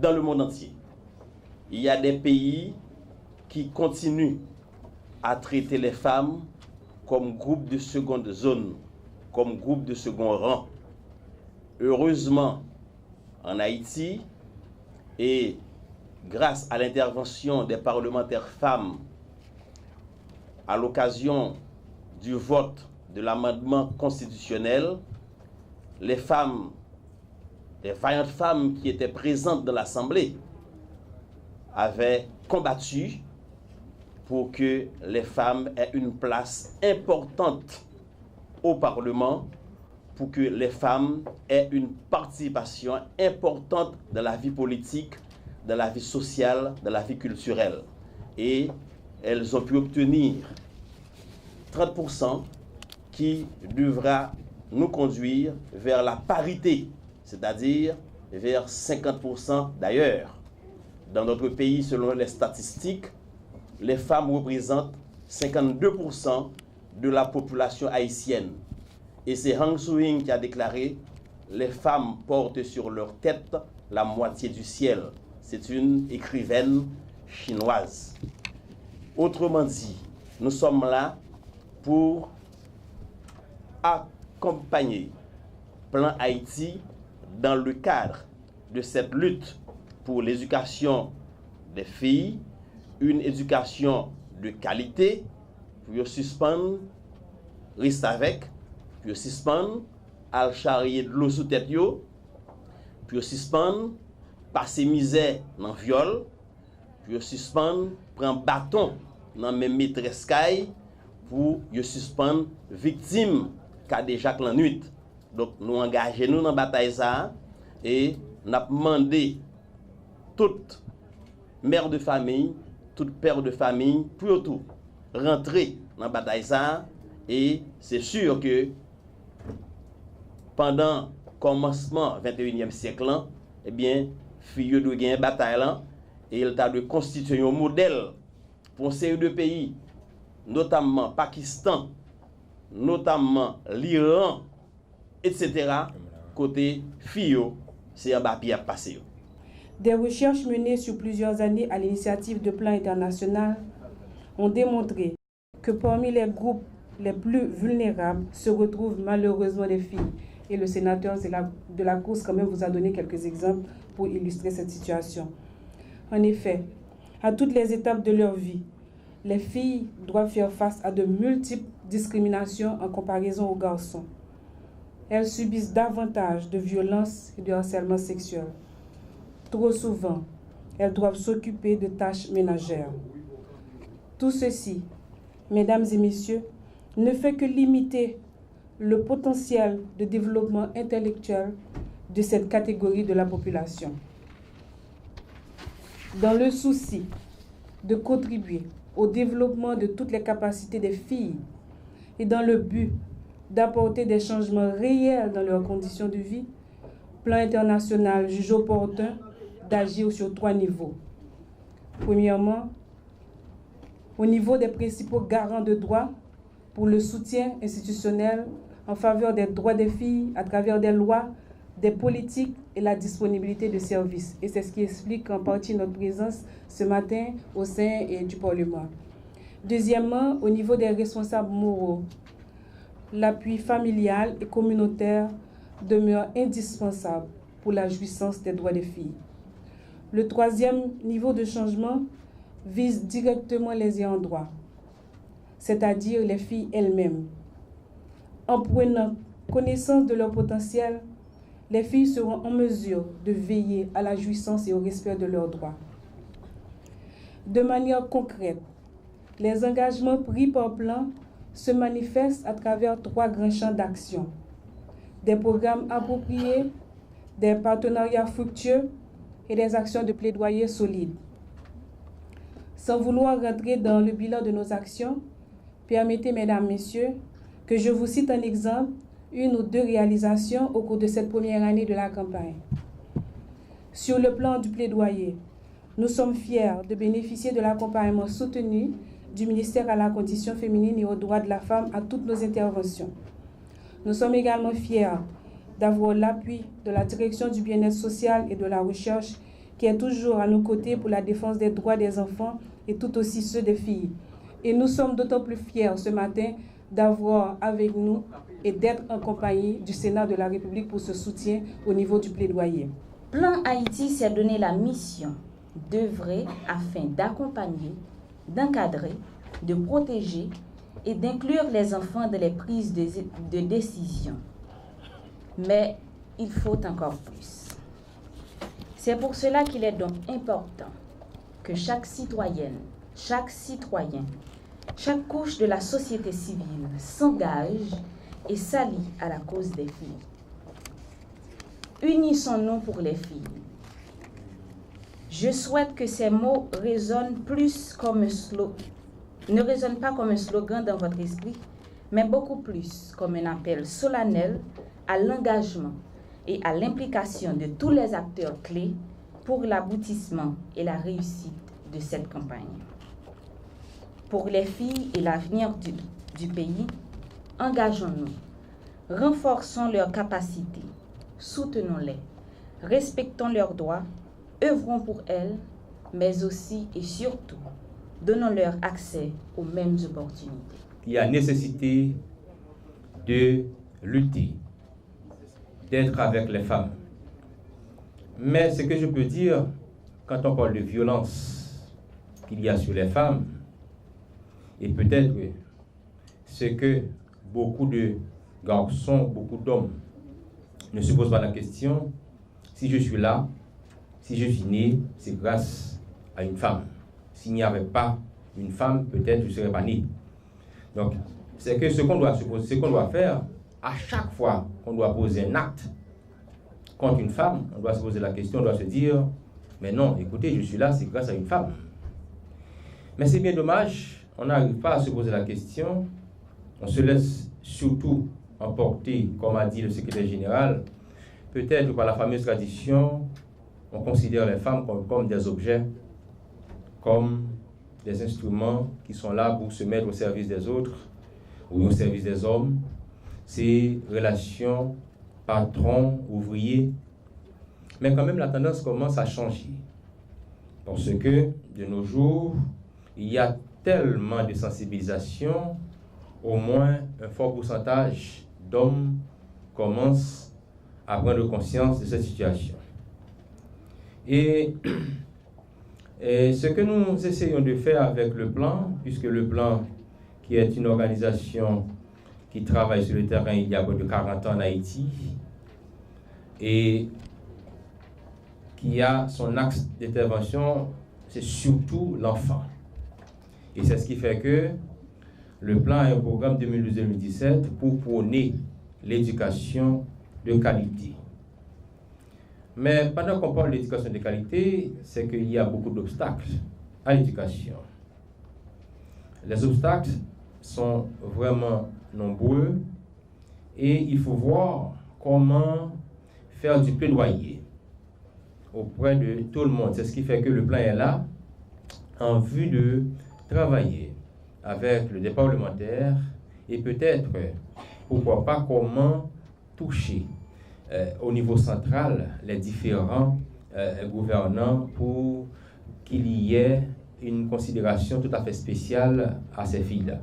dans le monde entier. Il y a des pays qui continuent à traiter les femmes comme groupe de seconde zone, comme groupe de second rang. Heureusement, en Haïti, et grâce à l'intervention des parlementaires femmes à l'occasion du vote de l'amendement constitutionnel, les femmes, les vaillantes femmes qui étaient présentes dans l'Assemblée avaient combattu pour que les femmes aient une place importante au Parlement, pour que les femmes aient une participation importante dans la vie politique, dans la vie sociale, dans la vie culturelle. Et elles ont pu obtenir 30% qui devra nous conduire vers la parité, c'est-à-dire vers 50% d'ailleurs. Dans notre pays, selon les statistiques, les femmes représentent 52% de la population haïtienne. Et c'est Hang Suu-ying qui a déclaré « Les femmes portent sur leur tête la moitié du ciel ». C'est une écrivaine chinoise. Autrement dit, nous sommes là pour accompagner Plan Haïti dans le cadre de cette lutte pour l'éducation des filles, une éducation de qualité, pour suspendre, reste avec, pour suspendre, al charrier de l'eau sous tête yo, pour suspendre, passer misère dans viol, pour suspendre, prendre bâton dans même maîtresse caille, pour suspendre victime qu'a déjà la nuit. Donc nous engageons nous dans la bataille ça et nous avons demandé toute mère de famille, toute père de famille, pour tout rentrer dans la bataille ça. Et c'est sûr que pendant le commencement du 21e siècle, eh bien, fille de gagner bataille là, et il a de constituer un modèle pour une série de pays, notamment Pakistan, notamment l'Iran, etc. Côté fille, c'est un papier à passer. Des recherches menées sur plusieurs années à l'initiative de Plan International ont démontré que parmi les groupes les plus vulnérables se retrouvent malheureusement les filles. Et le sénateur de la course quand même vous a donné quelques exemples pour illustrer cette situation. En effet, à toutes les étapes de leur vie, les filles doivent faire face à de multiples discriminations en comparaison aux garçons. Elles subissent davantage de violences et de harcèlement sexuel. Trop souvent, elles doivent s'occuper de tâches ménagères. Tout ceci, mesdames et messieurs, ne fait que limiter le potentiel de développement intellectuel de cette catégorie de la population. Dans le souci de contribuer au développement de toutes les capacités des filles et dans le but d'apporter des changements réels dans leurs conditions de vie, Plan International juge opportun d'agir sur 3 niveaux. Premièrement, au niveau des principaux garants de droits pour le soutien institutionnel en faveur des droits des filles à travers des lois, des politiques et la disponibilité de services. Et c'est ce qui explique en partie notre présence ce matin au sein du Parlement. Deuxièmement, au niveau des responsables moraux, l'appui familial et communautaire demeure indispensable pour la jouissance des droits des filles. Le troisième niveau de changement vise directement les ayants droit, c'est-à-dire les filles elles-mêmes. En prenant connaissance de leur potentiel, les filles seront en mesure de veiller à la jouissance et au respect de leurs droits. De manière concrète, les engagements pris par Plan se manifestent à travers 3 grands champs d'action: des programmes appropriés, des partenariats fructueux et des actions de plaidoyer solides. Sans vouloir rentrer dans le bilan de nos actions, permettez, mesdames, messieurs, que je vous cite un exemple, 1 ou 2 réalisations au cours de cette première année de la campagne. Sur le plan du plaidoyer, nous sommes fiers de bénéficier de l'accompagnement soutenu du ministère à la condition féminine et aux droits de la femme à toutes nos interventions. Nous sommes également fiers d'avoir l'appui de la Direction du bien-être social et de la recherche qui est toujours à nos côtés pour la défense des droits des enfants et tout aussi ceux des filles. Et nous sommes d'autant plus fiers ce matin d'avoir avec nous et d'être en compagnie du Sénat de la République pour ce soutien au niveau du plaidoyer. Plan Haïti s'est donné la mission d'œuvrer afin d'accompagner, d'encadrer, de protéger et d'inclure les enfants dans les prises de décision. Mais il faut encore plus. C'est pour cela qu'il est donc important que chaque citoyenne, chaque citoyen, chaque couche de la société civile s'engage et s'allie à la cause des filles. Unissons-nous pour les filles. Je souhaite que ces mots résonnent plus comme un slogan, ne résonnent pas comme un slogan dans votre esprit, mais beaucoup plus comme un appel solennel à l'engagement et à l'implication de tous les acteurs clés pour l'aboutissement et la réussite de cette campagne. Pour les filles et l'avenir du pays, engageons-nous, renforçons leurs capacités, soutenons-les, respectons leurs droits, œuvrons pour elles, mais aussi et surtout, donnons-leur accès aux mêmes opportunités. Il y a nécessité de lutter, d'être avec les femmes. Mais ce que je peux dire, quand on parle de violence qu'il y a sur les femmes, et peut-être ce que beaucoup de garçons, beaucoup d'hommes ne se posent pas la question, si je suis là, si je suis né, c'est grâce à une femme. S'il n'y avait pas une femme, peut-être je ne serais pas né. Donc, c'est que ce qu'on doit se poser, ce qu'on doit faire, à chaque fois qu'on doit poser un acte contre une femme, on doit se poser la question, on doit se dire, mais non, écoutez, je suis là, c'est grâce à une femme. Mais c'est bien dommage, on n'arrive pas à se poser la question, on se laisse surtout emporter, comme a dit le secrétaire général, peut-être par la fameuse tradition, on considère les femmes comme des objets, comme des instruments qui sont là pour se mettre au service des autres ou au service des hommes. Ces relations patron-ouvrier. Mais quand même, la tendance commence à changer. Parce que, de nos jours, il y a tellement de sensibilisation, au moins un fort pourcentage d'hommes commencent à prendre conscience de cette situation. Et ce que nous essayons de faire avec le plan, puisque le plan, qui est une organisation qui travaille sur le terrain il y a près de 40 ans en Haïti, et qui a son axe d'intervention, c'est surtout l'enfant. Et c'est ce qui fait que le plan est un programme 2012-2017 pour prôner l'éducation de qualité. Mais pendant qu'on parle d'éducation de qualité, c'est qu'il y a beaucoup d'obstacles à l'éducation. Les obstacles sont vraiment nombreux et il faut voir comment faire du plaidoyer auprès de tout le monde. C'est ce qui fait que le plan est là en vue de travailler avec le débat parlementaire et peut-être, pourquoi pas, comment toucher au niveau central les différents gouvernants pour qu'il y ait une considération tout à fait spéciale à ces filles-là.